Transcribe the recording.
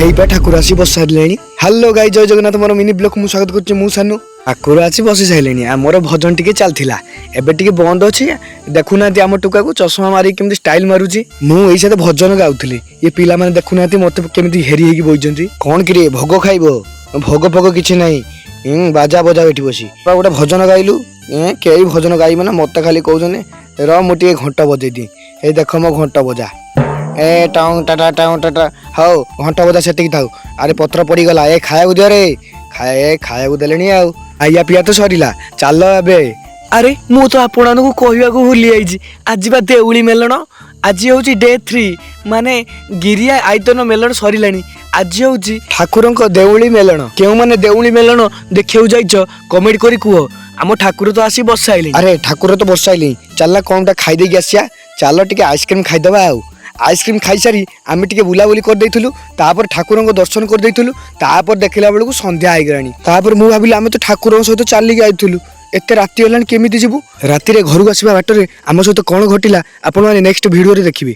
हेइपा ठाकुर आसी बस सारे। हेलो गाई जय जगन्नाथ मोर मिनी ब्लॉग मु स्वागत करछि मु सानु। ठाकुर आसी बसी सारे आ मोर भजन टिके चलथिला एबे टिके बंद अछि। देखुना आम टुका को चश्मा मारी केमती स्टाइल मारुछि। मु एई साथे भजन गाउथली ये पिला माने देखुना मते केमती हेरी हेकी बोइजंती। कोन कि रे भोग खाइबो भोग फोग किछि नाही बाजा बजा बैठी बसी गोटे भजन गाइलु कई भजन गाइब ना मत खाली कहने र मु टे घंटा बजे दी ए देख मो घंटा बजा ए टाउं टाटा हौ घंटा बजा से थाउ। अरे पत्र पड़ी गला ए खाया दियो रे खाया देलेनी आइया पिया तो सरीला चल एबे। अरे मु तो आपको कहवा भूली जाइए आज बा देउली मेलन आज हूँ डे 3 माने गिरिया आयतन मेलन सरिलानी आज हूँ ठाकुर देउली मेलन। क्यों माने देउली मेलन देखिया जाइछ कमेंट करी कुह आम ठाकुर तो आसी बसाइले। अरे ठाकुर तो बसाइले चल कौनटा खाई देकी आसिया चल टिके आइसक्रीम खाईदबा आइसक्रीम खाई सारी आम टिके बुलाबुली कर देइथुलु तापर ठाकुर दर्शन कर देइथुलु तापर देखिला बेलू संध्या आई गलानी तापर मु भाबिली आमे तो ठाकुर सहित चली आइथुलु एते राति होलानी केमिति जिवु राति रे घर आसवा बाटरे आम सहित कौन घटिला आपण माने नेक्स्ट वीडियो रे देखिबे।